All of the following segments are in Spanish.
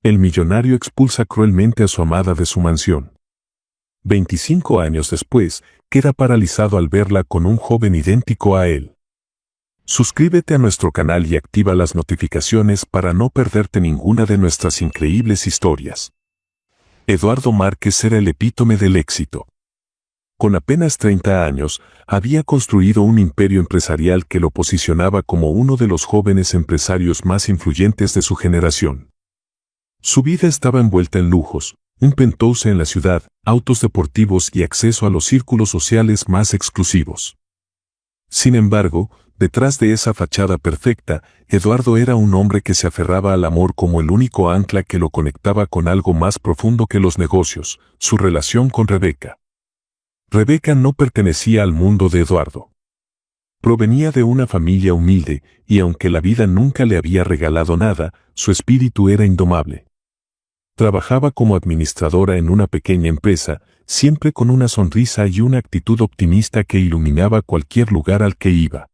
El millonario expulsa cruelmente a su amada de su mansión. 25 años después, queda paralizado al verla con un joven idéntico a él. Suscríbete a nuestro canal y activa las notificaciones para no perderte ninguna de nuestras increíbles historias. Eduardo Márquez era el epítome del éxito. Con apenas 30 años, había construido un imperio empresarial que lo posicionaba como uno de los jóvenes empresarios más influyentes de su generación. Su vida estaba envuelta en lujos, un penthouse en la ciudad, autos deportivos y acceso a los círculos sociales más exclusivos. Sin embargo, detrás de esa fachada perfecta, Eduardo era un hombre que se aferraba al amor como el único ancla que lo conectaba con algo más profundo que los negocios, su relación con Rebeca. Rebeca no pertenecía al mundo de Eduardo. Provenía de una familia humilde, y aunque la vida nunca le había regalado nada, su espíritu era indomable. Trabajaba como administradora en una pequeña empresa, siempre con una sonrisa y una actitud optimista que iluminaba cualquier lugar al que iba.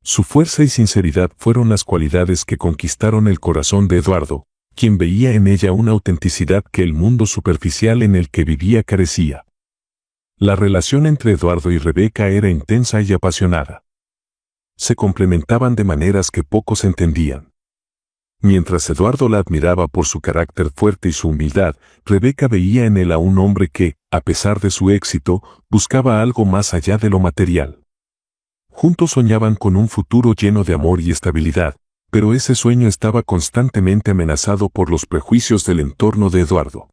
Su fuerza y sinceridad fueron las cualidades que conquistaron el corazón de Eduardo, quien veía en ella una autenticidad que el mundo superficial en el que vivía carecía. La relación entre Eduardo y Rebeca era intensa y apasionada. Se complementaban de maneras que pocos entendían. Mientras Eduardo la admiraba por su carácter fuerte y su humildad, Rebeca veía en él a un hombre que, a pesar de su éxito, buscaba algo más allá de lo material. Juntos soñaban con un futuro lleno de amor y estabilidad, pero ese sueño estaba constantemente amenazado por los prejuicios del entorno de Eduardo.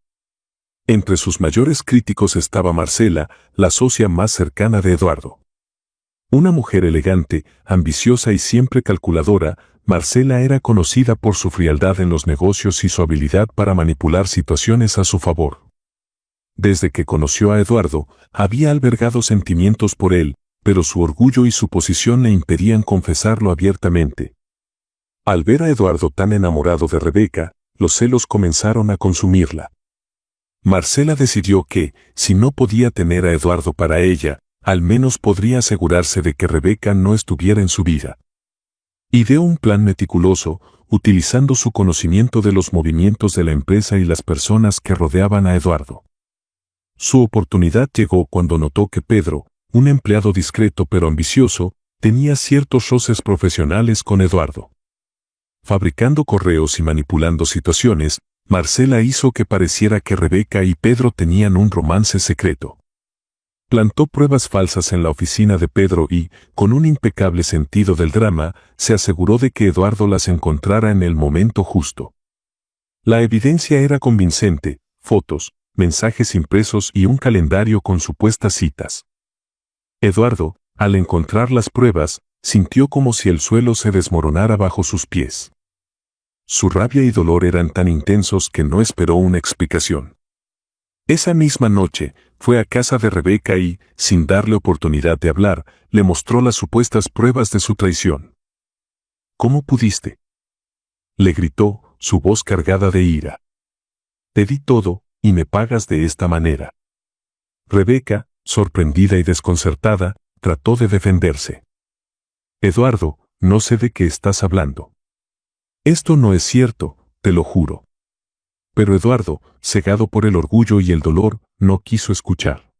Entre sus mayores críticos estaba Marcela, la socia más cercana de Eduardo. Una mujer elegante, ambiciosa y siempre calculadora, Marcela era conocida por su frialdad en los negocios y su habilidad para manipular situaciones a su favor. Desde que conoció a Eduardo, había albergado sentimientos por él, pero su orgullo y su posición le impedían confesarlo abiertamente. Al ver a Eduardo tan enamorado de Rebeca, los celos comenzaron a consumirla. Marcela decidió que, si no podía tener a Eduardo para ella, al menos podría asegurarse de que Rebeca no estuviera en su vida. Ideó un plan meticuloso, utilizando su conocimiento de los movimientos de la empresa y las personas que rodeaban a Eduardo. Su oportunidad llegó cuando notó que Pedro, un empleado discreto pero ambicioso, tenía ciertos roces profesionales con Eduardo. Fabricando correos y manipulando situaciones, Marcela hizo que pareciera que Rebeca y Pedro tenían un romance secreto. Plantó pruebas falsas en la oficina de Pedro y, con un impecable sentido del drama, se aseguró de que Eduardo las encontrara en el momento justo. La evidencia era convincente: fotos, mensajes impresos y un calendario con supuestas citas. Eduardo, al encontrar las pruebas, sintió como si el suelo se desmoronara bajo sus pies. Su rabia y dolor eran tan intensos que no esperó una explicación. Esa misma noche, fue a casa de Rebeca y, sin darle oportunidad de hablar, le mostró las supuestas pruebas de su traición. ¿Cómo pudiste?, le gritó, su voz cargada de ira. Te di todo, y me pagas de esta manera. Rebeca, sorprendida y desconcertada, trató de defenderse. Eduardo, no sé de qué estás hablando. Esto no es cierto, te lo juro. Pero Eduardo, cegado por el orgullo y el dolor, no quiso escuchar.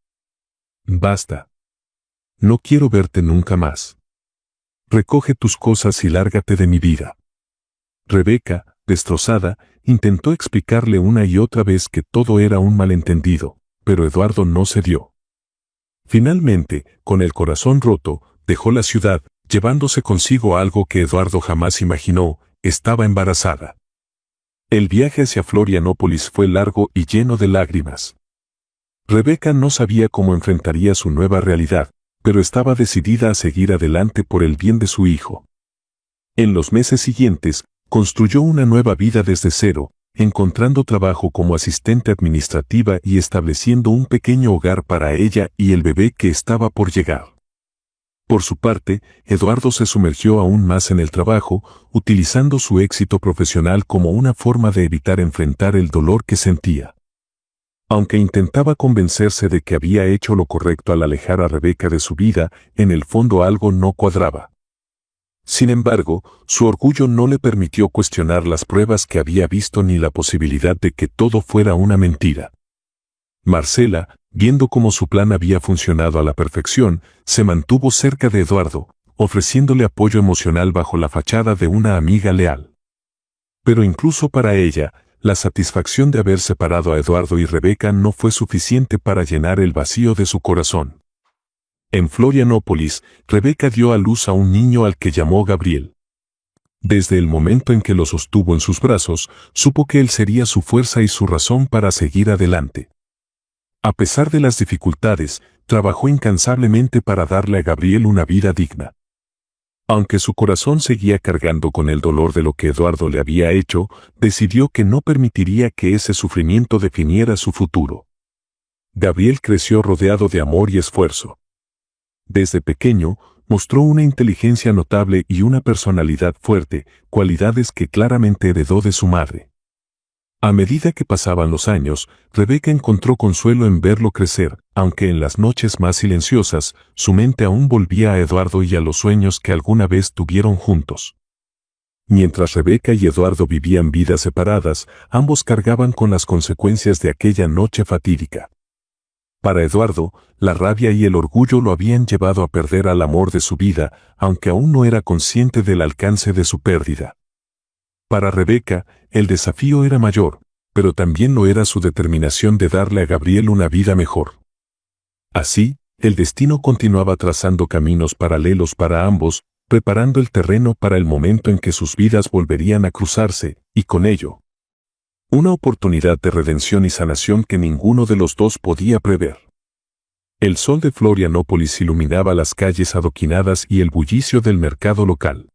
Basta. No quiero verte nunca más. Recoge tus cosas y lárgate de mi vida. Rebeca, destrozada, intentó explicarle una y otra vez que todo era un malentendido, pero Eduardo no cedió. Finalmente, con el corazón roto, dejó la ciudad, llevándose consigo algo que Eduardo jamás imaginó: estaba embarazada. El viaje hacia Florianópolis fue largo y lleno de lágrimas. Rebeca no sabía cómo enfrentaría su nueva realidad, pero estaba decidida a seguir adelante por el bien de su hijo. En los meses siguientes, construyó una nueva vida desde cero, encontrando trabajo como asistente administrativa y estableciendo un pequeño hogar para ella y el bebé que estaba por llegar. Por su parte, Eduardo se sumergió aún más en el trabajo, utilizando su éxito profesional como una forma de evitar enfrentar el dolor que sentía. Aunque intentaba convencerse de que había hecho lo correcto al alejar a Rebeca de su vida, en el fondo algo no cuadraba. Sin embargo, su orgullo no le permitió cuestionar las pruebas que había visto ni la posibilidad de que todo fuera una mentira. Marcela, viendo cómo su plan había funcionado a la perfección, se mantuvo cerca de Eduardo, ofreciéndole apoyo emocional bajo la fachada de una amiga leal. Pero incluso para ella, la satisfacción de haber separado a Eduardo y Rebeca no fue suficiente para llenar el vacío de su corazón. En Florianópolis, Rebeca dio a luz a un niño al que llamó Gabriel. Desde el momento en que lo sostuvo en sus brazos, supo que él sería su fuerza y su razón para seguir adelante. A pesar de las dificultades, trabajó incansablemente para darle a Gabriel una vida digna. Aunque su corazón seguía cargando con el dolor de lo que Eduardo le había hecho, decidió que no permitiría que ese sufrimiento definiera su futuro. Gabriel creció rodeado de amor y esfuerzo. Desde pequeño, mostró una inteligencia notable y una personalidad fuerte, cualidades que claramente heredó de su madre. A medida que pasaban los años, Rebeca encontró consuelo en verlo crecer, aunque en las noches más silenciosas, su mente aún volvía a Eduardo y a los sueños que alguna vez tuvieron juntos. Mientras Rebeca y Eduardo vivían vidas separadas, ambos cargaban con las consecuencias de aquella noche fatídica. Para Eduardo, la rabia y el orgullo lo habían llevado a perder al amor de su vida, aunque aún no era consciente del alcance de su pérdida. Para Rebeca, el desafío era mayor, pero también lo era su determinación de darle a Gabriel una vida mejor. Así, el destino continuaba trazando caminos paralelos para ambos, preparando el terreno para el momento en que sus vidas volverían a cruzarse, y con ello, una oportunidad de redención y sanación que ninguno de los dos podía prever. El sol de Florianópolis iluminaba las calles adoquinadas y el bullicio del mercado local.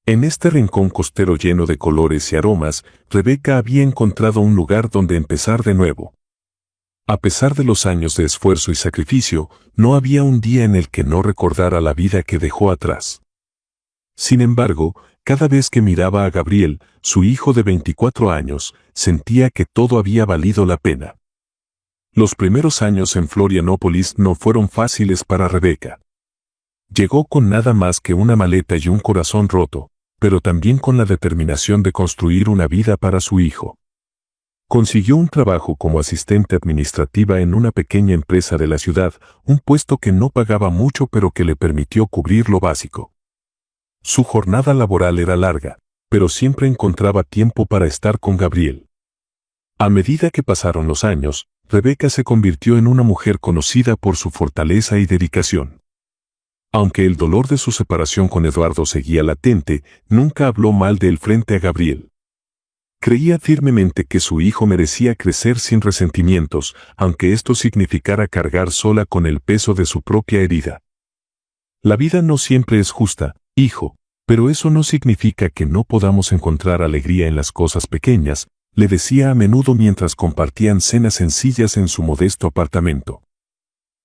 En este rincón costero lleno de colores y aromas, Rebeca había encontrado un lugar donde empezar de nuevo. A pesar de los años de esfuerzo y sacrificio, no había un día en el que no recordara la vida que dejó atrás. Sin embargo, cada vez que miraba a Gabriel, su hijo de 24 años, sentía que todo había valido la pena. Los primeros años en Florianópolis no fueron fáciles para Rebeca. Llegó con nada más que una maleta y un corazón roto, pero también con la determinación de construir una vida para su hijo. Consiguió un trabajo como asistente administrativa en una pequeña empresa de la ciudad, un puesto que no pagaba mucho pero que le permitió cubrir lo básico. Su jornada laboral era larga, pero siempre encontraba tiempo para estar con Gabriel. A medida que pasaron los años, Rebeca se convirtió en una mujer conocida por su fortaleza y dedicación. Aunque el dolor de su separación con Eduardo seguía latente, nunca habló mal de él frente a Gabriel. Creía firmemente que su hijo merecía crecer sin resentimientos, aunque esto significara cargar sola con el peso de su propia herida. La vida no siempre es justa, hijo, pero eso no significa que no podamos encontrar alegría en las cosas pequeñas, le decía a menudo mientras compartían cenas sencillas en su modesto apartamento.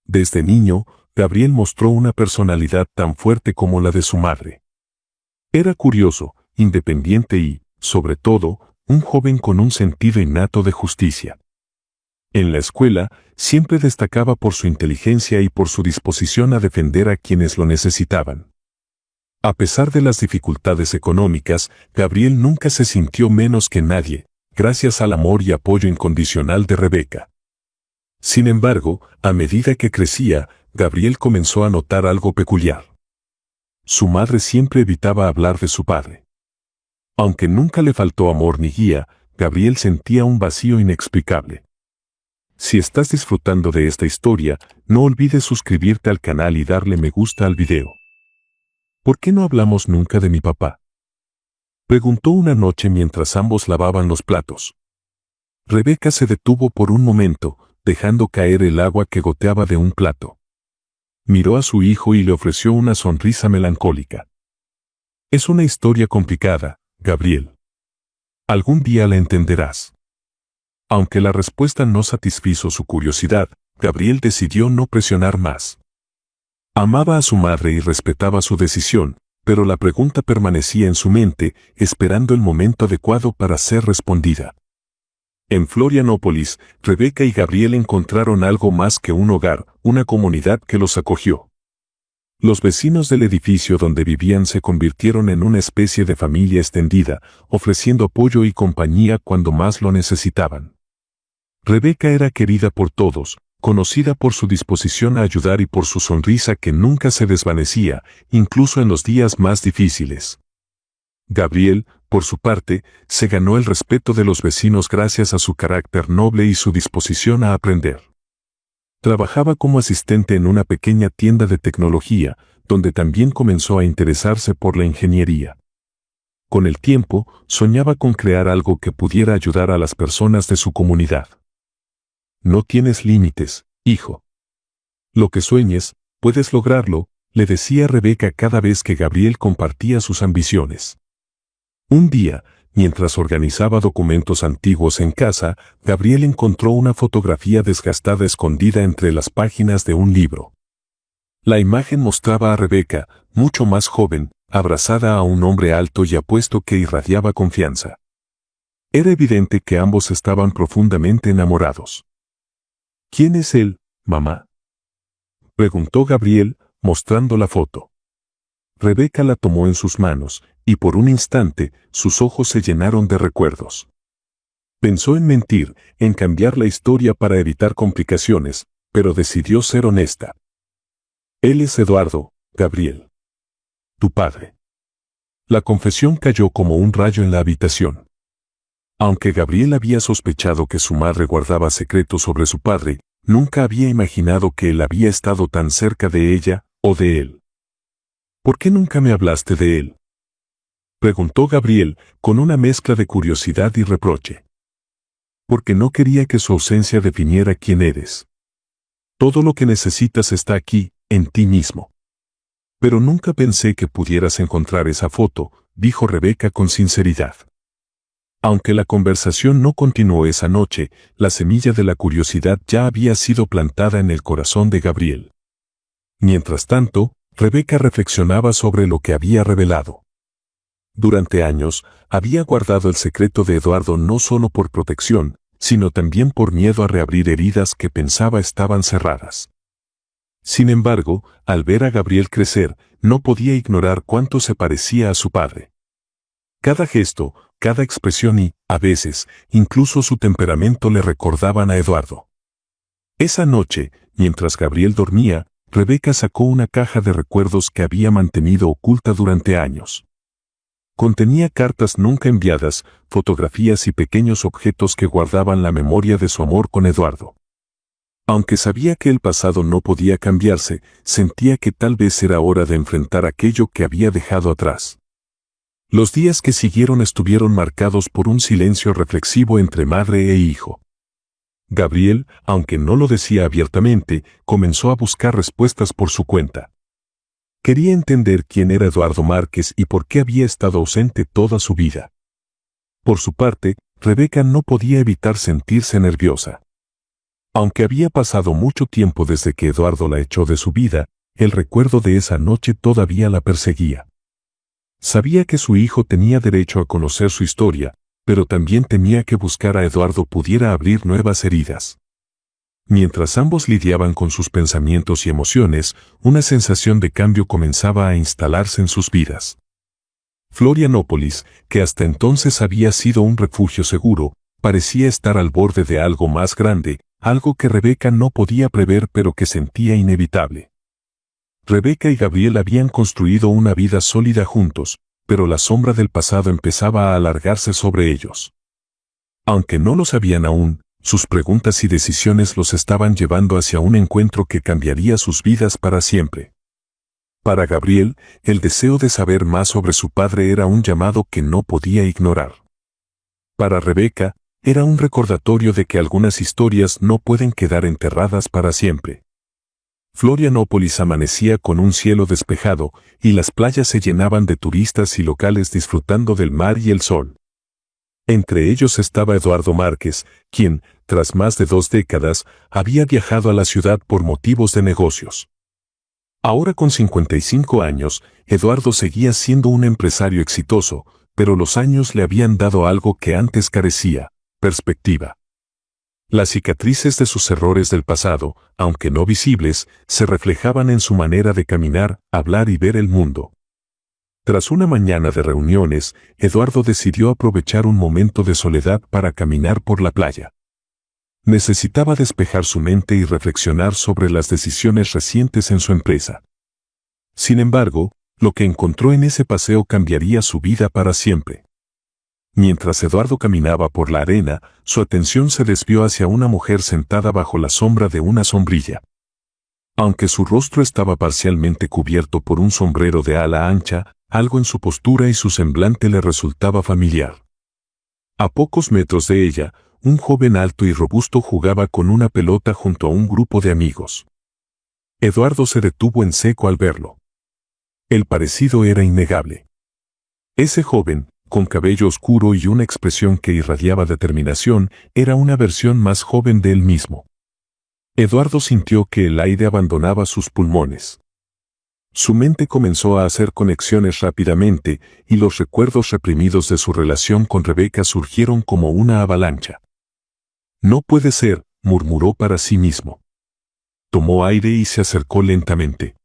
Desde niño, Gabriel mostró una personalidad tan fuerte como la de su madre. Era curioso, independiente y, sobre todo, un joven con un sentido innato de justicia. En la escuela, siempre destacaba por su inteligencia y por su disposición a defender a quienes lo necesitaban. A pesar de las dificultades económicas, Gabriel nunca se sintió menos que nadie, gracias al amor y apoyo incondicional de Rebeca. Sin embargo, a medida que crecía, Gabriel comenzó a notar algo peculiar. Su madre siempre evitaba hablar de su padre. Aunque nunca le faltó amor ni guía, Gabriel sentía un vacío inexplicable. Si estás disfrutando de esta historia, no olvides suscribirte al canal y darle me gusta al video. ¿Por qué no hablamos nunca de mi papá?, preguntó una noche mientras ambos lavaban los platos. Rebeca se detuvo por un momento, dejando caer el agua que goteaba de un plato. Miró a su hijo y le ofreció una sonrisa melancólica. Es una historia complicada, Gabriel. Algún día la entenderás. Aunque la respuesta no satisfizo su curiosidad, Gabriel decidió no presionar más. Amaba a su madre y respetaba su decisión, pero la pregunta permanecía en su mente, esperando el momento adecuado para ser respondida. En Florianópolis, Rebeca y Gabriel encontraron algo más que un hogar, una comunidad que los acogió. Los vecinos del edificio donde vivían se convirtieron en una especie de familia extendida, ofreciendo apoyo y compañía cuando más lo necesitaban. Rebeca era querida por todos, conocida por su disposición a ayudar y por su sonrisa que nunca se desvanecía, incluso en los días más difíciles. Gabriel, por su parte, se ganó el respeto de los vecinos gracias a su carácter noble y su disposición a aprender. Trabajaba como asistente en una pequeña tienda de tecnología, donde también comenzó a interesarse por la ingeniería. Con el tiempo, soñaba con crear algo que pudiera ayudar a las personas de su comunidad. No tienes límites, hijo. Lo que sueñes, puedes lograrlo, le decía Rebeca cada vez que Gabriel compartía sus ambiciones. Un día, mientras organizaba documentos antiguos en casa, Gabriel encontró una fotografía desgastada escondida entre las páginas de un libro. La imagen mostraba a Rebeca, mucho más joven, abrazada a un hombre alto y apuesto que irradiaba confianza. Era evidente que ambos estaban profundamente enamorados. ¿Quién es él, mamá?, preguntó Gabriel, mostrando la foto. Rebeca la tomó en sus manos, y por un instante, sus ojos se llenaron de recuerdos. Pensó en mentir, en cambiar la historia para evitar complicaciones, pero decidió ser honesta. Él es Eduardo, Gabriel. Tu padre. La confesión cayó como un rayo en la habitación. Aunque Gabriel había sospechado que su madre guardaba secretos sobre su padre, nunca había imaginado que él había estado tan cerca de ella, o de él. ¿Por qué nunca me hablaste de él?, preguntó Gabriel, con una mezcla de curiosidad y reproche. Porque no quería que su ausencia definiera quién eres. Todo lo que necesitas está aquí, en ti mismo. Pero nunca pensé que pudieras encontrar esa foto, dijo Rebeca con sinceridad. Aunque la conversación no continuó esa noche, la semilla de la curiosidad ya había sido plantada en el corazón de Gabriel. Mientras tanto, Rebeca reflexionaba sobre lo que había revelado. Durante años, había guardado el secreto de Eduardo no solo por protección, sino también por miedo a reabrir heridas que pensaba estaban cerradas. Sin embargo, al ver a Gabriel crecer, no podía ignorar cuánto se parecía a su padre. Cada gesto, cada expresión y, a veces, incluso su temperamento le recordaban a Eduardo. Esa noche, mientras Gabriel dormía, Rebeca sacó una caja de recuerdos que había mantenido oculta durante años. Contenía cartas nunca enviadas, fotografías y pequeños objetos que guardaban la memoria de su amor con Eduardo. Aunque sabía que el pasado no podía cambiarse, sentía que tal vez era hora de enfrentar aquello que había dejado atrás. Los días que siguieron estuvieron marcados por un silencio reflexivo entre madre e hijo. Gabriel, aunque no lo decía abiertamente, comenzó a buscar respuestas por su cuenta. Quería entender quién era Eduardo Márquez y por qué había estado ausente toda su vida. Por su parte, Rebeca no podía evitar sentirse nerviosa. Aunque había pasado mucho tiempo desde que Eduardo la echó de su vida, el recuerdo de esa noche todavía la perseguía. Sabía que su hijo tenía derecho a conocer su historia, pero también temía que buscar a Eduardo pudiera abrir nuevas heridas. Mientras ambos lidiaban con sus pensamientos y emociones, una sensación de cambio comenzaba a instalarse en sus vidas. Florianópolis, que hasta entonces había sido un refugio seguro, parecía estar al borde de algo más grande, algo que Rebeca no podía prever pero que sentía inevitable. Rebeca y Gabriel habían construido una vida sólida juntos, pero la sombra del pasado empezaba a alargarse sobre ellos. Aunque no lo sabían aún, sus preguntas y decisiones los estaban llevando hacia un encuentro que cambiaría sus vidas para siempre. Para Gabriel, el deseo de saber más sobre su padre era un llamado que no podía ignorar. Para Rebeca, era un recordatorio de que algunas historias no pueden quedar enterradas para siempre. Florianópolis amanecía con un cielo despejado, y las playas se llenaban de turistas y locales disfrutando del mar y el sol. Entre ellos estaba Eduardo Márquez, quien, tras más de 2 décadas, había viajado a la ciudad por motivos de negocios. Ahora con 55 años, Eduardo seguía siendo un empresario exitoso, pero los años le habían dado algo que antes carecía: perspectiva. Las cicatrices de sus errores del pasado, aunque no visibles, se reflejaban en su manera de caminar, hablar y ver el mundo. Tras una mañana de reuniones, Eduardo decidió aprovechar un momento de soledad para caminar por la playa. Necesitaba despejar su mente y reflexionar sobre las decisiones recientes en su empresa. Sin embargo, lo que encontró en ese paseo cambiaría su vida para siempre. Mientras Eduardo caminaba por la arena, su atención se desvió hacia una mujer sentada bajo la sombra de una sombrilla. Aunque su rostro estaba parcialmente cubierto por un sombrero de ala ancha, algo en su postura y su semblante le resultaba familiar. A pocos metros de ella, un joven alto y robusto jugaba con una pelota junto a un grupo de amigos. Eduardo se detuvo en seco al verlo. El parecido era innegable. Ese joven, con cabello oscuro y una expresión que irradiaba determinación, era una versión más joven de él mismo. Eduardo sintió que el aire abandonaba sus pulmones. Su mente comenzó a hacer conexiones rápidamente y los recuerdos reprimidos de su relación con Rebeca surgieron como una avalancha. No puede ser, murmuró para sí mismo. Tomó aire y se acercó lentamente.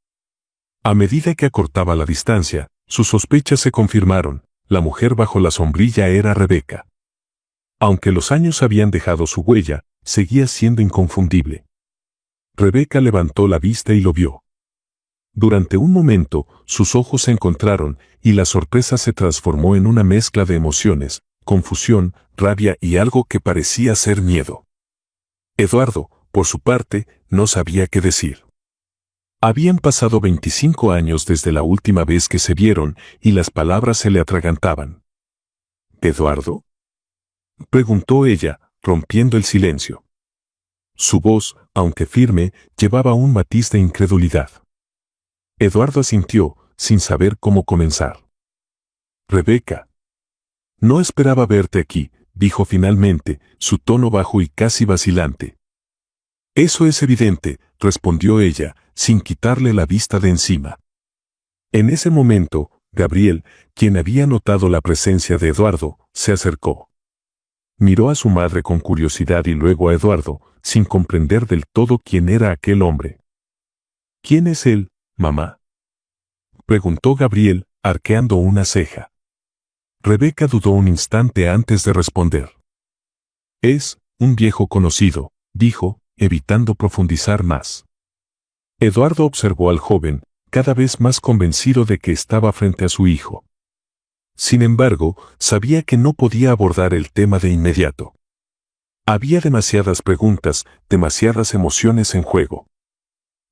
A medida que acortaba la distancia, sus sospechas se confirmaron. La mujer bajo la sombrilla era Rebeca. Aunque los años habían dejado su huella, seguía siendo inconfundible. Rebeca levantó la vista y lo vio. Durante un momento, sus ojos se encontraron y la sorpresa se transformó en una mezcla de emociones, confusión, rabia y algo que parecía ser miedo. Eduardo, por su parte, no sabía qué decir. Habían pasado 25 años desde la última vez que se vieron y las palabras se le atragantaban. ¿Eduardo?, preguntó ella, rompiendo el silencio. Su voz, aunque firme, llevaba un matiz de incredulidad. Eduardo asintió, sin saber cómo comenzar. Rebeca. No esperaba verte aquí, dijo finalmente, su tono bajo y casi vacilante. Eso es evidente, respondió ella, sin quitarle la vista de encima. En ese momento, Gabriel, quien había notado la presencia de Eduardo, se acercó. Miró a su madre con curiosidad y luego a Eduardo, sin comprender del todo quién era aquel hombre. ¿Quién es él, mamá?, preguntó Gabriel, arqueando una ceja. Rebeca dudó un instante antes de responder. Es un viejo conocido, dijo, evitando profundizar más. Eduardo observó al joven, cada vez más convencido de que estaba frente a su hijo. Sin embargo, sabía que no podía abordar el tema de inmediato. Había demasiadas preguntas, demasiadas emociones en juego.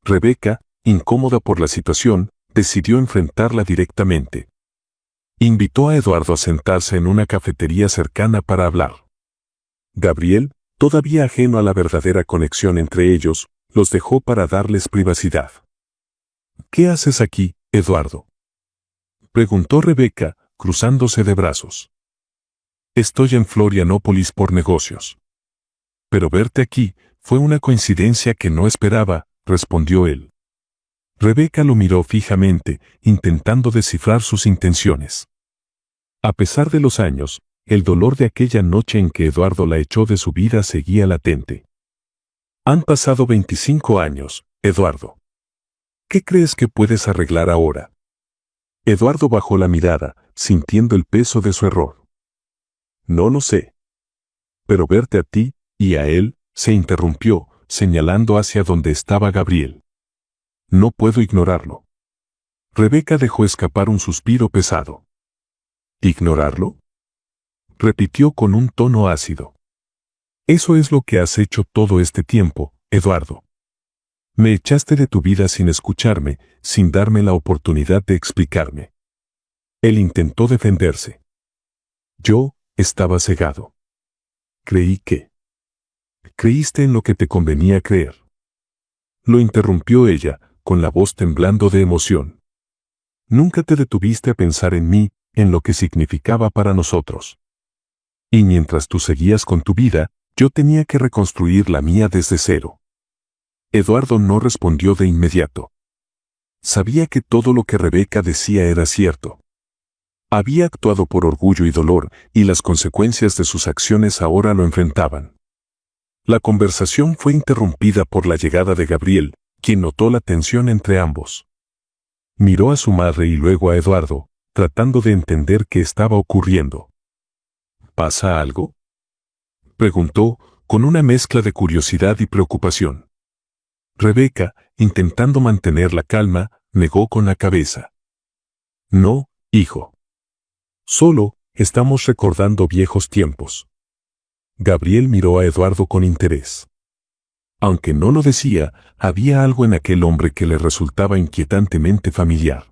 Rebeca, incómoda por la situación, decidió enfrentarla directamente. Invitó a Eduardo a sentarse en una cafetería cercana para hablar. Gabriel, todavía ajeno a la verdadera conexión entre ellos, los dejó para darles privacidad. ¿Qué haces aquí, Eduardo?, preguntó Rebeca, cruzándose de brazos. Estoy en Florianópolis por negocios. Pero verte aquí fue una coincidencia que no esperaba, respondió él. Rebeca lo miró fijamente, intentando descifrar sus intenciones. A pesar de los años, el dolor de aquella noche en que Eduardo la echó de su vida seguía latente. Han pasado 25 años, Eduardo. ¿Qué crees que puedes arreglar ahora? Eduardo bajó la mirada, sintiendo el peso de su error. No lo sé. Pero verte a ti, y a él, se interrumpió, señalando hacia donde estaba Gabriel. No puedo ignorarlo. Rebeca dejó escapar un suspiro pesado. ¿Ignorarlo?, repitió con un tono ácido. Eso es lo que has hecho todo este tiempo, Eduardo. Me echaste de tu vida sin escucharme, sin darme la oportunidad de explicarme. Él intentó defenderse. Yo estaba cegado. Creí que... Creíste en lo que te convenía creer. Lo interrumpió ella, con la voz temblando de emoción. Nunca te detuviste a pensar en mí, en lo que significaba para nosotros. Y mientras tú seguías con tu vida, yo tenía que reconstruir la mía desde cero. Eduardo no respondió de inmediato. Sabía que todo lo que Rebeca decía era cierto. Había actuado por orgullo y dolor, y las consecuencias de sus acciones ahora lo enfrentaban. La conversación fue interrumpida por la llegada de Gabriel, quien notó la tensión entre ambos. Miró a su madre y luego a Eduardo, tratando de entender qué estaba ocurriendo. ¿Pasa algo?, preguntó, con una mezcla de curiosidad y preocupación. Rebeca, intentando mantener la calma, negó con la cabeza. No, hijo. Solo estamos recordando viejos tiempos. Gabriel miró a Eduardo con interés. Aunque no lo decía, había algo en aquel hombre que le resultaba inquietantemente familiar.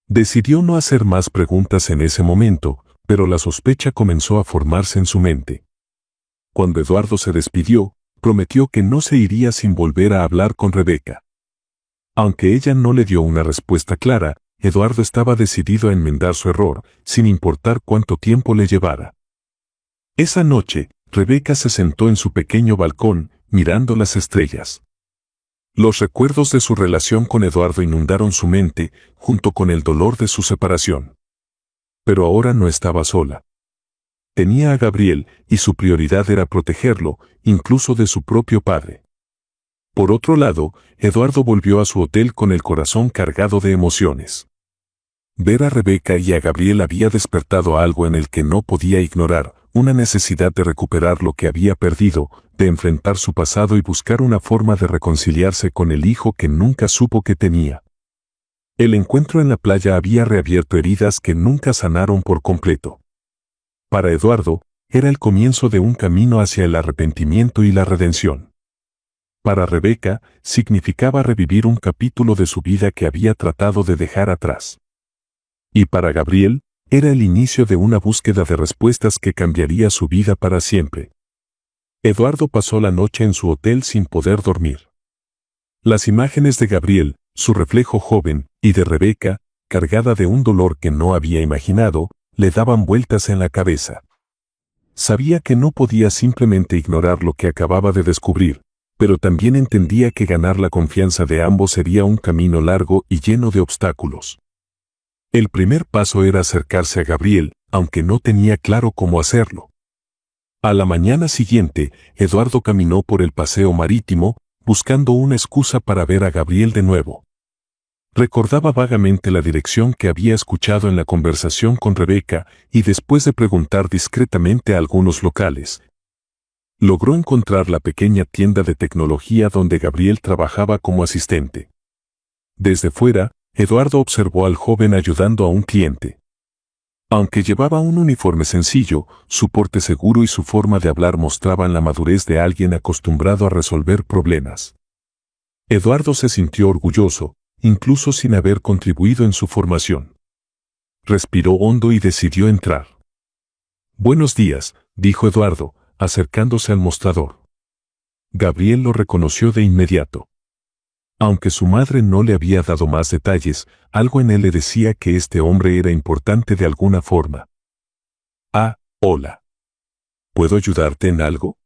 Decidió no hacer más preguntas en ese momento, pero la sospecha comenzó a formarse en su mente. Cuando Eduardo se despidió, prometió que no se iría sin volver a hablar con Rebeca. Aunque ella no le dio una respuesta clara, Eduardo estaba decidido a enmendar su error, sin importar cuánto tiempo le llevara. Esa noche, Rebeca se sentó en su pequeño balcón, mirando las estrellas. Los recuerdos de su relación con Eduardo inundaron su mente, junto con el dolor de su separación. Pero ahora no estaba sola. Tenía a Gabriel, y su prioridad era protegerlo, incluso de su propio padre. Por otro lado, Eduardo volvió a su hotel con el corazón cargado de emociones. Ver a Rebeca y a Gabriel había despertado algo en el que no podía ignorar, una necesidad de recuperar lo que había perdido, de enfrentar su pasado y buscar una forma de reconciliarse con el hijo que nunca supo que tenía. El encuentro en la playa había reabierto heridas que nunca sanaron por completo. Para Eduardo, era el comienzo de un camino hacia el arrepentimiento y la redención. Para Rebeca, significaba revivir un capítulo de su vida que había tratado de dejar atrás. Y para Gabriel, era el inicio de una búsqueda de respuestas que cambiaría su vida para siempre. Eduardo pasó la noche en su hotel sin poder dormir. Las imágenes de Gabriel, su reflejo joven, y de Rebeca, cargada de un dolor que no había imaginado, le daban vueltas en la cabeza. Sabía que no podía simplemente ignorar lo que acababa de descubrir, pero también entendía que ganar la confianza de ambos sería un camino largo y lleno de obstáculos. El primer paso era acercarse a Gabriel, aunque no tenía claro cómo hacerlo. A la mañana siguiente, Eduardo caminó por el paseo marítimo, buscando una excusa para ver a Gabriel de nuevo. Recordaba vagamente la dirección que había escuchado en la conversación con Rebeca y después de preguntar discretamente a algunos locales, logró encontrar la pequeña tienda de tecnología donde Gabriel trabajaba como asistente. Desde fuera, Eduardo observó al joven ayudando a un cliente. Aunque llevaba un uniforme sencillo, su porte seguro y su forma de hablar mostraban la madurez de alguien acostumbrado a resolver problemas. Eduardo se sintió orgulloso, incluso sin haber contribuido en su formación. Respiró hondo y decidió entrar. «Buenos días», dijo Eduardo, acercándose al mostrador. Gabriel lo reconoció de inmediato. Aunque su madre no le había dado más detalles, algo en él le decía que este hombre era importante de alguna forma. «Ah, hola. ¿Puedo ayudarte en algo?»,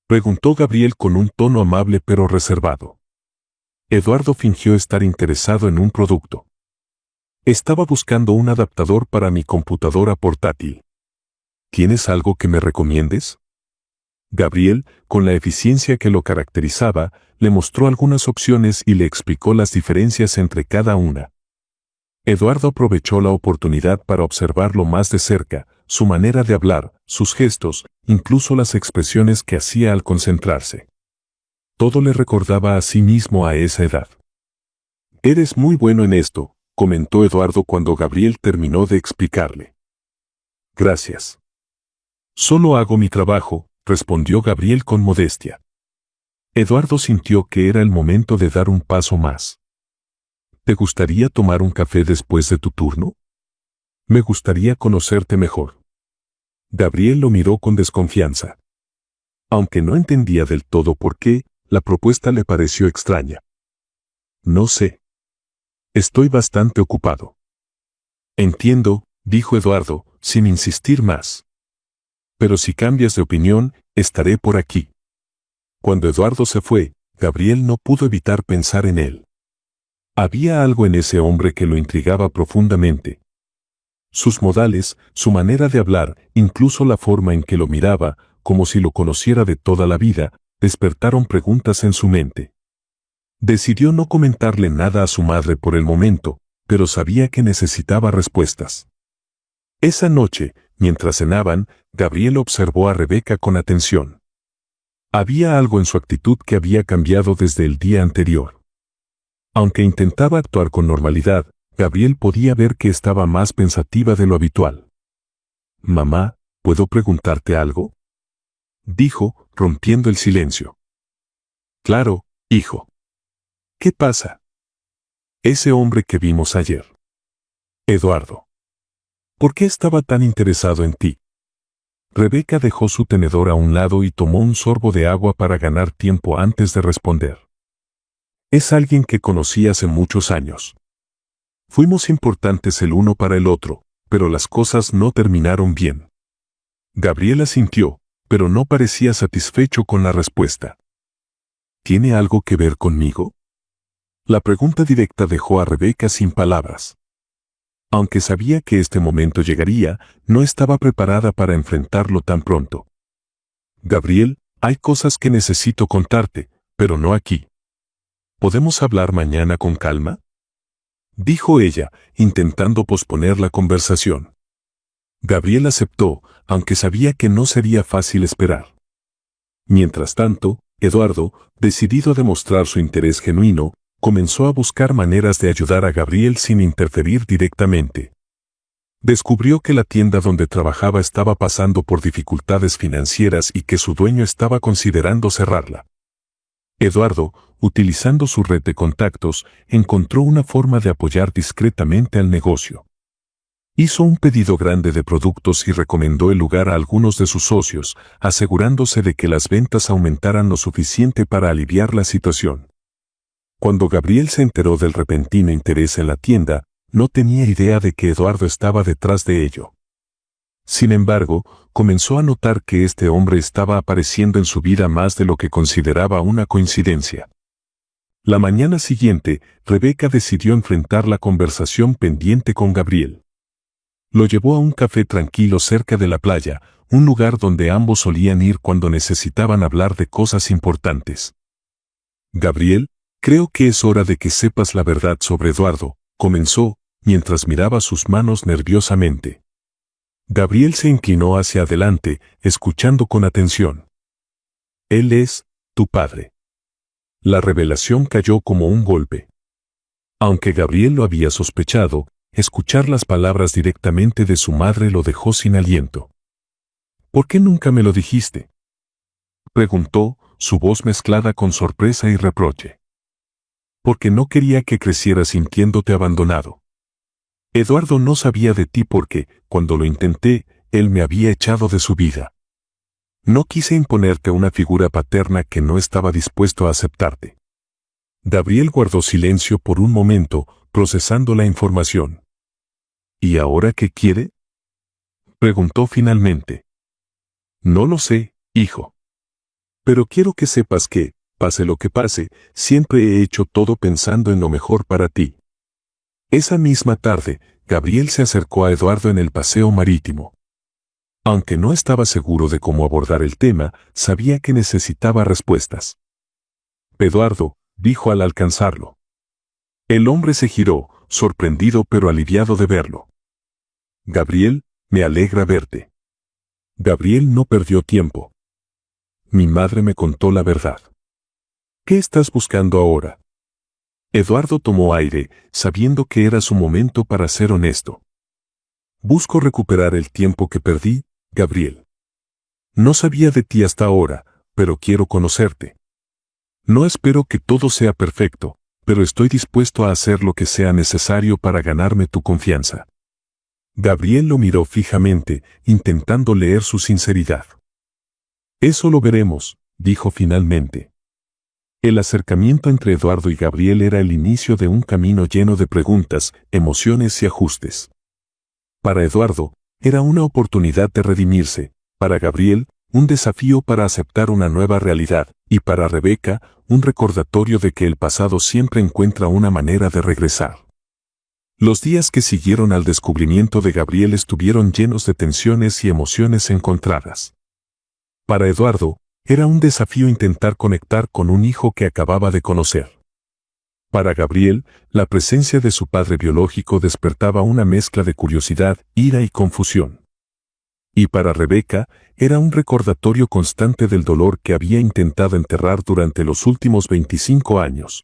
preguntó Gabriel con un tono amable pero reservado. Eduardo fingió estar interesado en un producto. «Estaba buscando un adaptador para mi computadora portátil. ¿Tienes algo que me recomiendes?». Gabriel, con la eficiencia que lo caracterizaba, le mostró algunas opciones y le explicó las diferencias entre cada una. Eduardo aprovechó la oportunidad para observarlo más de cerca, su manera de hablar, sus gestos, incluso las expresiones que hacía al concentrarse. Todo le recordaba a sí mismo a esa edad. «Eres muy bueno en esto», comentó Eduardo cuando Gabriel terminó de explicarle. «Gracias. Solo hago mi trabajo», respondió Gabriel con modestia. Eduardo sintió que era el momento de dar un paso más. «¿Te gustaría tomar un café después de tu turno? Me gustaría conocerte mejor». Gabriel lo miró con desconfianza. Aunque no entendía del todo por qué, la propuesta le pareció extraña. «No sé. Estoy bastante ocupado». «Entiendo», dijo Eduardo, sin insistir más. «Pero si cambias de opinión, estaré por aquí». Cuando Eduardo se fue, Gabriel no pudo evitar pensar en él. Había algo en ese hombre que lo intrigaba profundamente. Sus modales, su manera de hablar, incluso la forma en que lo miraba, como si lo conociera de toda la vida, despertaron preguntas en su mente. Decidió no comentarle nada a su madre por el momento, pero sabía que necesitaba respuestas. Esa noche, mientras cenaban, Gabriel observó a Rebeca con atención. Había algo en su actitud que había cambiado desde el día anterior. Aunque intentaba actuar con normalidad, Gabriel podía ver que estaba más pensativa de lo habitual. «Mamá, ¿puedo preguntarte algo?», dijo, rompiendo el silencio. «Claro, hijo». «¿Qué pasa?». «Ese hombre que vimos ayer. Eduardo. ¿Por qué estaba tan interesado en ti?». Rebeca dejó su tenedor a un lado y tomó un sorbo de agua para ganar tiempo antes de responder. «Es alguien que conocí hace muchos años. Fuimos importantes el uno para el otro, pero las cosas no terminaron bien». Gabriel asintió, pero no parecía satisfecho con la respuesta. «¿Tiene algo que ver conmigo?». La pregunta directa dejó a Rebeca sin palabras. Aunque sabía que este momento llegaría, no estaba preparada para enfrentarlo tan pronto. «Gabriel, hay cosas que necesito contarte, pero no aquí. ¿Podemos hablar mañana con calma?», dijo ella, intentando posponer la conversación. Gabriel aceptó, aunque sabía que no sería fácil esperar. Mientras tanto, Eduardo, decidido a demostrar su interés genuino, comenzó a buscar maneras de ayudar a Gabriel sin interferir directamente. Descubrió que la tienda donde trabajaba estaba pasando por dificultades financieras y que su dueño estaba considerando cerrarla. Eduardo, utilizando su red de contactos, encontró una forma de apoyar discretamente al negocio. Hizo un pedido grande de productos y recomendó el lugar a algunos de sus socios, asegurándose de que las ventas aumentaran lo suficiente para aliviar la situación. Cuando Gabriel se enteró del repentino interés en la tienda, no tenía idea de que Eduardo estaba detrás de ello. Sin embargo, comenzó a notar que este hombre estaba apareciendo en su vida más de lo que consideraba una coincidencia. La mañana siguiente, Rebeca decidió enfrentar la conversación pendiente con Gabriel. Lo llevó a un café tranquilo cerca de la playa, un lugar donde ambos solían ir cuando necesitaban hablar de cosas importantes. «Gabriel, creo que es hora de que sepas la verdad sobre Eduardo», comenzó, mientras miraba sus manos nerviosamente. Gabriel se inclinó hacia adelante, escuchando con atención. «Él es tu padre». La revelación cayó como un golpe. Aunque Gabriel lo había sospechado, escuchar las palabras directamente de su madre lo dejó sin aliento. «¿Por qué nunca me lo dijiste?», preguntó, su voz mezclada con sorpresa y reproche. «Porque no quería que crecieras sintiéndote abandonado. Eduardo no sabía de ti porque, cuando lo intenté, él me había echado de su vida. No quise imponerte una figura paterna que no estaba dispuesto a aceptarte». Gabriel guardó silencio por un momento, procesando la información. «¿Y ahora qué quiere?», preguntó finalmente. «No lo sé, hijo. Pero quiero que sepas que, pase lo que pase, siempre he hecho todo pensando en lo mejor para ti». Esa misma tarde, Gabriel se acercó a Eduardo en el paseo marítimo. Aunque no estaba seguro de cómo abordar el tema, sabía que necesitaba respuestas. «Eduardo», dijo al alcanzarlo. El hombre se giró, sorprendido pero aliviado de verlo. «Gabriel, me alegra verte». Gabriel no perdió tiempo. «Mi madre me contó la verdad». «¿Qué estás buscando ahora?». Eduardo tomó aire, sabiendo que era su momento para ser honesto. «Busco recuperar el tiempo que perdí, Gabriel. No sabía de ti hasta ahora, pero quiero conocerte. No espero que todo sea perfecto, pero estoy dispuesto a hacer lo que sea necesario para ganarme tu confianza». Gabriel lo miró fijamente, intentando leer su sinceridad. «Eso lo veremos», dijo finalmente. El acercamiento entre Eduardo y Gabriel era el inicio de un camino lleno de preguntas, emociones y ajustes. Para Eduardo, era una oportunidad de redimirse, para Gabriel, un desafío para aceptar una nueva realidad, y para Rebeca, un recordatorio de que el pasado siempre encuentra una manera de regresar. Los días que siguieron al descubrimiento de Gabriel estuvieron llenos de tensiones y emociones encontradas. Para Eduardo, era un desafío intentar conectar con un hijo que acababa de conocer. Para Gabriel, la presencia de su padre biológico despertaba una mezcla de curiosidad, ira y confusión. Y para Rebeca, era un recordatorio constante del dolor que había intentado enterrar durante los últimos 25 años.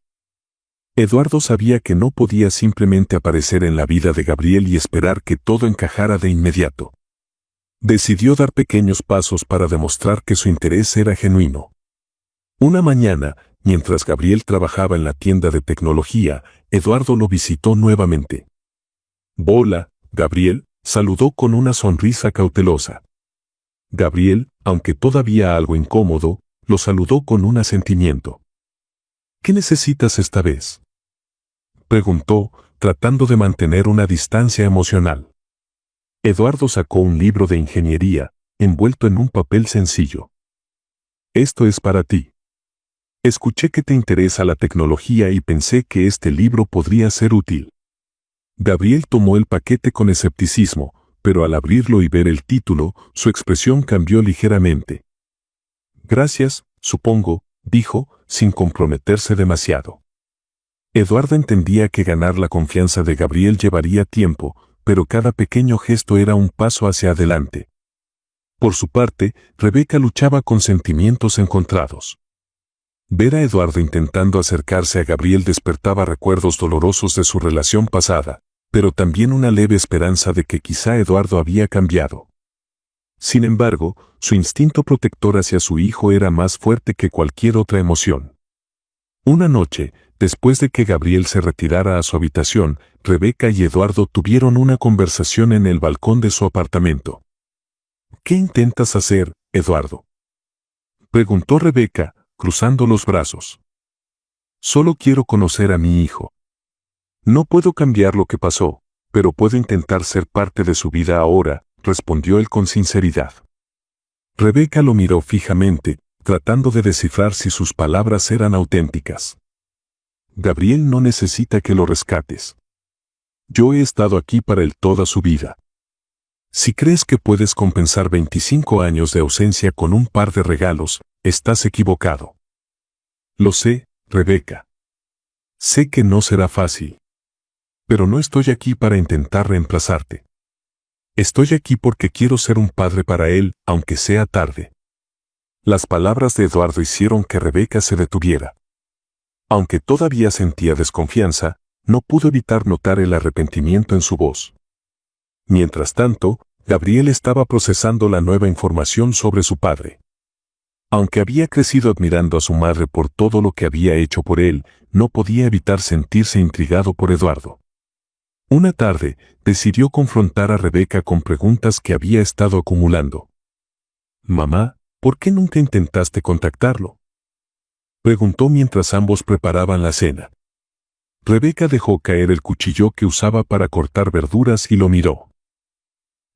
Eduardo sabía que no podía simplemente aparecer en la vida de Gabriel y esperar que todo encajara de inmediato. Decidió dar pequeños pasos para demostrar que su interés era genuino. Una mañana, mientras Gabriel trabajaba en la tienda de tecnología, Eduardo lo visitó nuevamente. «Hola, Gabriel», saludó con una sonrisa cautelosa. Gabriel, aunque todavía algo incómodo, lo saludó con un asentimiento. «¿Qué necesitas esta vez?», preguntó, tratando de mantener una distancia emocional. Eduardo sacó un libro de ingeniería, envuelto en un papel sencillo. «Esto es para ti. Escuché que te interesa la tecnología y pensé que este libro podría ser útil». Gabriel tomó el paquete con escepticismo, pero al abrirlo y ver el título, su expresión cambió ligeramente. «Gracias, supongo», dijo, sin comprometerse demasiado. Eduardo entendía que ganar la confianza de Gabriel llevaría tiempo, pero cada pequeño gesto era un paso hacia adelante. Por su parte, Rebeca luchaba con sentimientos encontrados. Ver a Eduardo intentando acercarse a Gabriel despertaba recuerdos dolorosos de su relación pasada, pero también una leve esperanza de que quizá Eduardo había cambiado. Sin embargo, su instinto protector hacia su hijo era más fuerte que cualquier otra emoción. Una noche, después de que Gabriel se retirara a su habitación, Rebeca y Eduardo tuvieron una conversación en el balcón de su apartamento. «¿Qué intentas hacer, Eduardo?», preguntó Rebeca, cruzando los brazos. «Solo quiero conocer a mi hijo. No puedo cambiar lo que pasó, pero puedo intentar ser parte de su vida ahora», respondió él con sinceridad. Rebeca lo miró fijamente, tratando de descifrar si sus palabras eran auténticas. «Gabriel no necesita que lo rescates. Yo he estado aquí para él toda su vida. Si crees que puedes compensar 25 años de ausencia con un par de regalos, estás equivocado». «Lo sé, Rebeca. Sé que no será fácil. Pero no estoy aquí para intentar reemplazarte. Estoy aquí porque quiero ser un padre para él, aunque sea tarde». Las palabras de Eduardo hicieron que Rebeca se detuviera. Aunque todavía sentía desconfianza, no pudo evitar notar el arrepentimiento en su voz. Mientras tanto, Gabriel estaba procesando la nueva información sobre su padre. Aunque había crecido admirando a su madre por todo lo que había hecho por él, no podía evitar sentirse intrigado por Eduardo. Una tarde, decidió confrontar a Rebeca con preguntas que había estado acumulando. «Mamá, ¿por qué nunca intentaste contactarlo?», preguntó mientras ambos preparaban la cena. Rebeca dejó caer el cuchillo que usaba para cortar verduras y lo miró.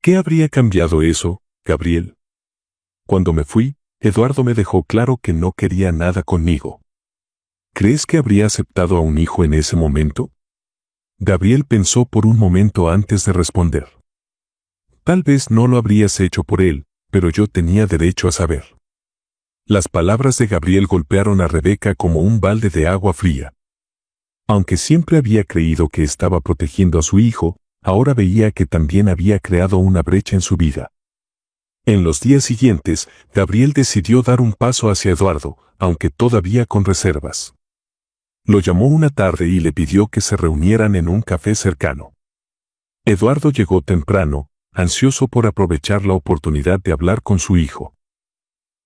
«¿Qué habría cambiado eso, Gabriel? Cuando me fui, Eduardo me dejó claro que no quería nada conmigo. ¿Crees que habría aceptado a un hijo en ese momento?». Gabriel pensó por un momento antes de responder. «Tal vez no lo habrías hecho por él, pero yo tenía derecho a saber». Las palabras de Gabriel golpearon a Rebeca como un balde de agua fría. Aunque siempre había creído que estaba protegiendo a su hijo, ahora veía que también había creado una brecha en su vida. En los días siguientes, Gabriel decidió dar un paso hacia Eduardo, aunque todavía con reservas. Lo llamó una tarde y le pidió que se reunieran en un café cercano. Eduardo llegó temprano, ansioso por aprovechar la oportunidad de hablar con su hijo.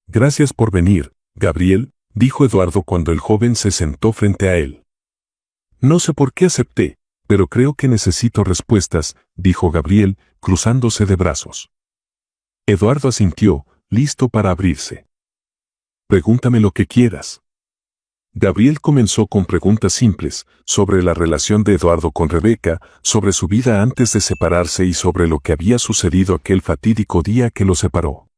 «Gracias por venir, Gabriel», dijo Eduardo cuando el joven se sentó frente a él. «No sé por qué acepté, pero creo que necesito respuestas», dijo Gabriel, cruzándose de brazos. Eduardo asintió, listo para abrirse. «Pregúntame lo que quieras». Gabriel comenzó con preguntas simples, sobre la relación de Eduardo con Rebeca, sobre su vida antes de separarse y sobre lo que había sucedido aquel fatídico día que los separó.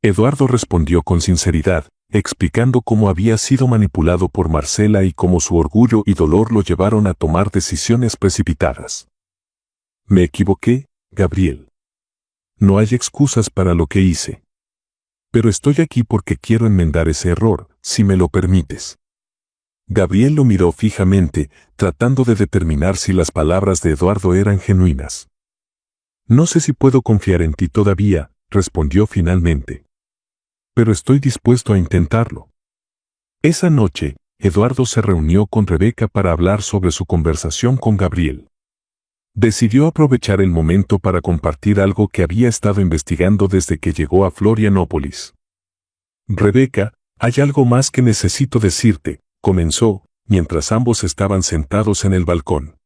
Eduardo respondió con sinceridad, explicando cómo había sido manipulado por Marcela y cómo su orgullo y dolor lo llevaron a tomar decisiones precipitadas. «Me equivoqué, Gabriel. No hay excusas para lo que hice. Pero estoy aquí porque quiero enmendar ese error, si me lo permites. Gabriel lo miró fijamente, tratando de determinar si las palabras de Eduardo eran genuinas. No sé si puedo confiar en ti todavía, respondió finalmente. Pero estoy dispuesto a intentarlo. Esa noche, Eduardo se reunió con Rebeca para hablar sobre su conversación con Gabriel. Decidió aprovechar el momento para compartir algo que había estado investigando desde que llegó a Florianópolis. Rebeca, hay algo más que necesito decirte, comenzó, mientras ambos estaban sentados en el balcón.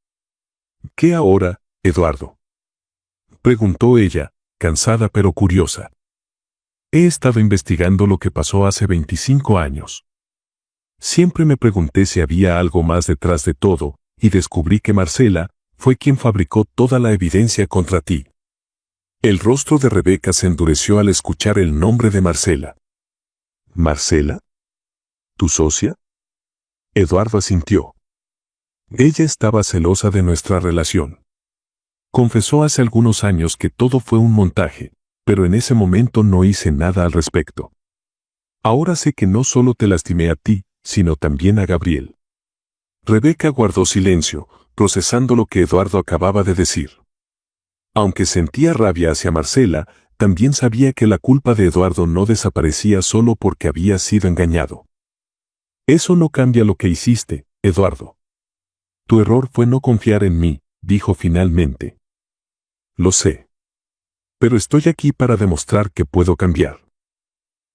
¿Qué ahora, Eduardo?, preguntó ella, cansada pero curiosa. He estado investigando lo que pasó hace 25 años. Siempre me pregunté si había algo más detrás de todo, y descubrí que Marcela fue quien fabricó toda la evidencia contra ti. El rostro de Rebeca se endureció al escuchar el nombre de Marcela. ¿Marcela? ¿Tu socia? Eduardo asintió. Ella estaba celosa de nuestra relación. Confesó hace algunos años que todo fue un montaje, pero en ese momento no hice nada al respecto. Ahora sé que no solo te lastimé a ti, sino también a Gabriel. Rebeca guardó silencio, procesando lo que Eduardo acababa de decir. Aunque sentía rabia hacia Marcela, también sabía que la culpa de Eduardo no desaparecía solo porque había sido engañado. Eso no cambia lo que hiciste, Eduardo. Tu error fue no confiar en mí, dijo finalmente. Lo sé. Pero estoy aquí para demostrar que puedo cambiar.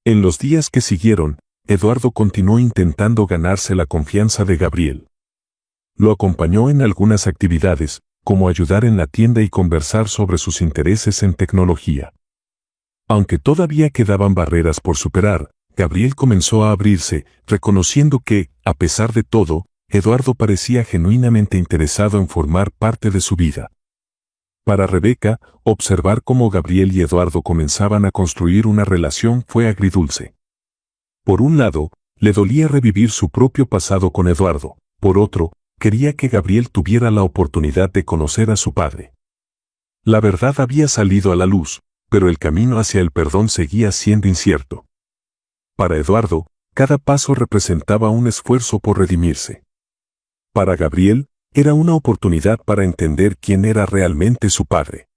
En los días que siguieron, Eduardo continuó intentando ganarse la confianza de Gabriel. Lo acompañó en algunas actividades, como ayudar en la tienda y conversar sobre sus intereses en tecnología. Aunque todavía quedaban barreras por superar, Gabriel comenzó a abrirse, reconociendo que, a pesar de todo, Eduardo parecía genuinamente interesado en formar parte de su vida. Para Rebeca, observar cómo Gabriel y Eduardo comenzaban a construir una relación fue agridulce. Por un lado, le dolía revivir su propio pasado con Eduardo, por otro, quería que Gabriel tuviera la oportunidad de conocer a su padre. La verdad había salido a la luz, pero el camino hacia el perdón seguía siendo incierto. Para Eduardo, cada paso representaba un esfuerzo por redimirse. Para Gabriel, era una oportunidad para entender quién era realmente su padre.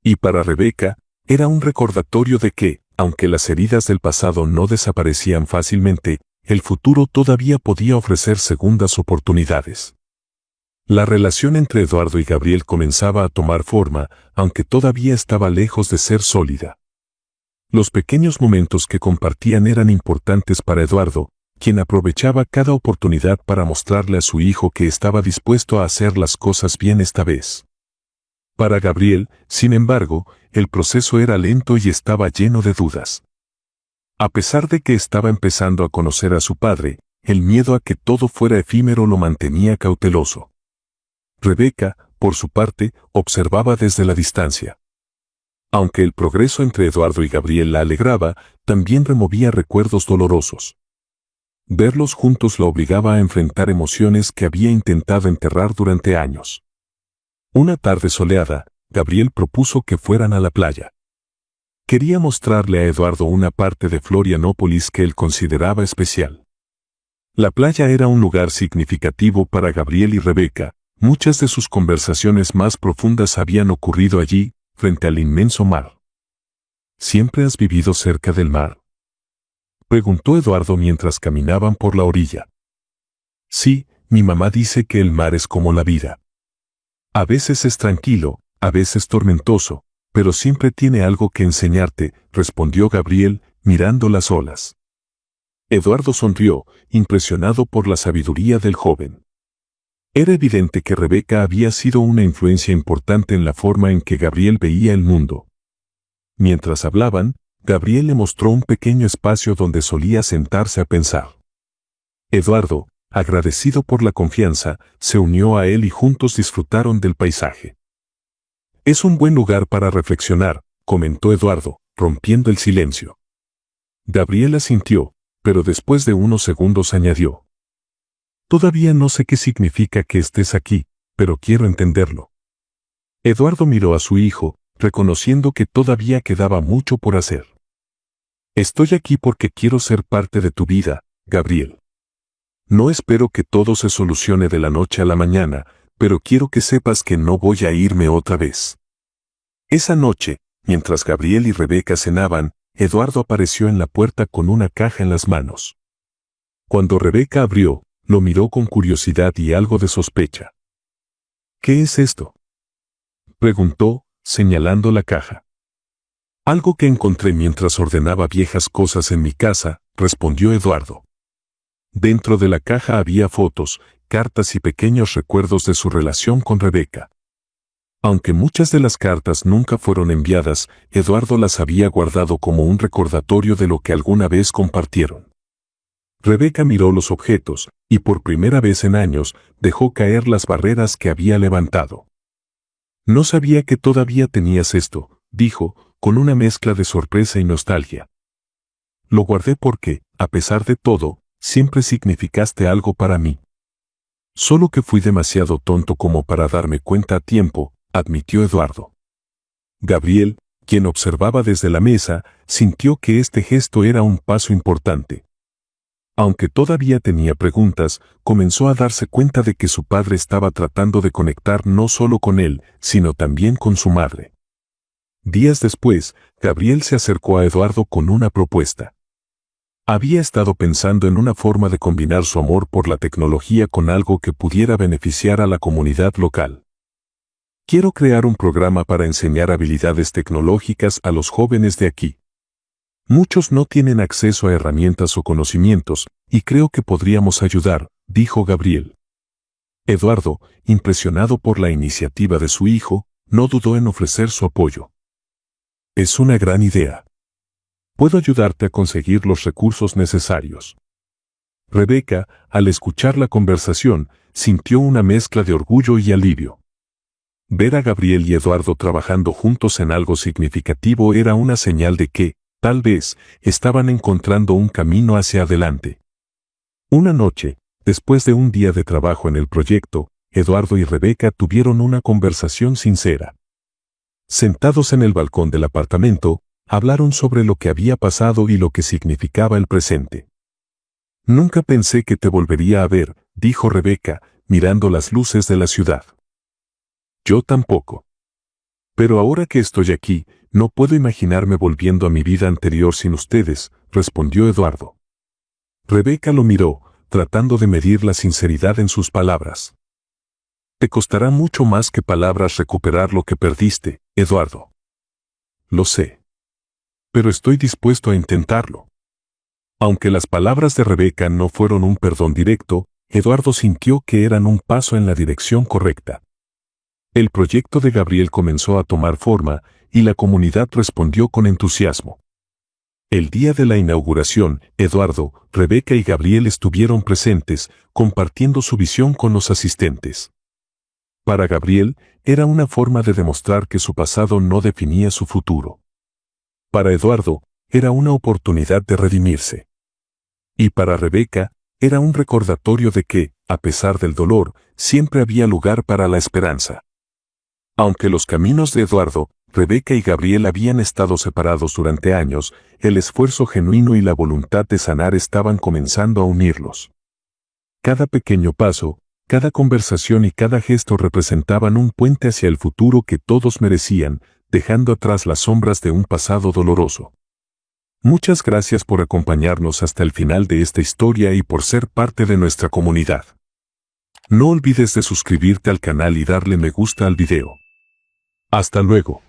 Y para Rebeca, era un recordatorio de que, aunque las heridas del pasado no desaparecían fácilmente, el futuro todavía podía ofrecer segundas oportunidades. La relación entre Eduardo y Gabriel comenzaba a tomar forma, aunque todavía estaba lejos de ser sólida. Los pequeños momentos que compartían eran importantes para Eduardo, quien aprovechaba cada oportunidad para mostrarle a su hijo que estaba dispuesto a hacer las cosas bien esta vez. Para Gabriel, sin embargo, el proceso era lento y estaba lleno de dudas. A pesar de que estaba empezando a conocer a su padre, el miedo a que todo fuera efímero lo mantenía cauteloso. Rebeca, por su parte, observaba desde la distancia. Aunque el progreso entre Eduardo y Gabriel la alegraba, también removía recuerdos dolorosos. Verlos juntos la obligaba a enfrentar emociones que había intentado enterrar durante años. Una tarde soleada, Gabriel propuso que fueran a la playa. Quería mostrarle a Eduardo una parte de Florianópolis que él consideraba especial. La playa era un lugar significativo para Gabriel y Rebeca. Muchas de sus conversaciones más profundas habían ocurrido allí, frente al inmenso mar. ¿Siempre has vivido cerca del mar?, preguntó Eduardo mientras caminaban por la orilla. Sí, mi mamá dice que el mar es como la vida. A veces es tranquilo, a veces tormentoso, pero siempre tiene algo que enseñarte, respondió Gabriel, mirando las olas. Eduardo sonrió, impresionado por la sabiduría del joven. Era evidente que Rebeca había sido una influencia importante en la forma en que Gabriel veía el mundo. Mientras hablaban, Gabriel le mostró un pequeño espacio donde solía sentarse a pensar. Eduardo, agradecido por la confianza, se unió a él y juntos disfrutaron del paisaje. Es un buen lugar para reflexionar, comentó Eduardo, rompiendo el silencio. Gabriel asintió, pero después de unos segundos añadió. Todavía no sé qué significa que estés aquí, pero quiero entenderlo. Eduardo miró a su hijo, reconociendo que todavía quedaba mucho por hacer. Estoy aquí porque quiero ser parte de tu vida, Gabriel. No espero que todo se solucione de la noche a la mañana, pero quiero que sepas que no voy a irme otra vez. Esa noche, mientras Gabriel y Rebeca cenaban, Eduardo apareció en la puerta con una caja en las manos. Cuando Rebeca abrió, lo miró con curiosidad y algo de sospecha. ¿Qué es esto?, preguntó, señalando la caja. Algo que encontré mientras ordenaba viejas cosas en mi casa, respondió Eduardo. Dentro de la caja había fotos, cartas y pequeños recuerdos de su relación con Rebeca. Aunque muchas de las cartas nunca fueron enviadas, Eduardo las había guardado como un recordatorio de lo que alguna vez compartieron. Rebeca miró los objetos, y por primera vez en años, dejó caer las barreras que había levantado. No sabía que todavía tenías esto, dijo, con una mezcla de sorpresa y nostalgia. Lo guardé porque, a pesar de todo, siempre significaste algo para mí. Solo que fui demasiado tonto como para darme cuenta a tiempo, admitió Eduardo. Gabriel, quien observaba desde la mesa, sintió que este gesto era un paso importante. Aunque todavía tenía preguntas, comenzó a darse cuenta de que su padre estaba tratando de conectar no solo con él, sino también con su madre. Días después, Gabriel se acercó a Eduardo con una propuesta. Había estado pensando en una forma de combinar su amor por la tecnología con algo que pudiera beneficiar a la comunidad local. Quiero crear un programa para enseñar habilidades tecnológicas a los jóvenes de aquí. Muchos no tienen acceso a herramientas o conocimientos, y creo que podríamos ayudar, dijo Gabriel. Eduardo, impresionado por la iniciativa de su hijo, no dudó en ofrecer su apoyo. Es una gran idea. Puedo ayudarte a conseguir los recursos necesarios. Rebeca, al escuchar la conversación, sintió una mezcla de orgullo y alivio. Ver a Gabriel y Eduardo trabajando juntos en algo significativo era una señal de que, tal vez, estaban encontrando un camino hacia adelante. Una noche, después de un día de trabajo en el proyecto, Eduardo y Rebeca tuvieron una conversación sincera. Sentados en el balcón del apartamento, hablaron sobre lo que había pasado y lo que significaba el presente. Nunca pensé que te volvería a ver, dijo Rebeca, mirando las luces de la ciudad. Yo tampoco. Pero ahora que estoy aquí, no puedo imaginarme volviendo a mi vida anterior sin ustedes, respondió Eduardo. Rebeca lo miró, tratando de medir la sinceridad en sus palabras. Te costará mucho más que palabras recuperar lo que perdiste, Eduardo. Lo sé. Pero estoy dispuesto a intentarlo. Aunque las palabras de Rebeca no fueron un perdón directo, Eduardo sintió que eran un paso en la dirección correcta. El proyecto de Gabriel comenzó a tomar forma, y la comunidad respondió con entusiasmo. El día de la inauguración, Eduardo, Rebeca y Gabriel estuvieron presentes, compartiendo su visión con los asistentes. Para Gabriel, era una forma de demostrar que su pasado no definía su futuro. Para Eduardo, era una oportunidad de redimirse. Y para Rebeca, era un recordatorio de que, a pesar del dolor, siempre había lugar para la esperanza. Aunque los caminos de Eduardo, Rebeca y Gabriel habían estado separados durante años, el esfuerzo genuino y la voluntad de sanar estaban comenzando a unirlos. Cada pequeño paso, cada conversación y cada gesto representaban un puente hacia el futuro que todos merecían, dejando atrás las sombras de un pasado doloroso. Muchas gracias por acompañarnos hasta el final de esta historia y por ser parte de nuestra comunidad. No olvides de suscribirte al canal y darle me gusta al video. Hasta luego.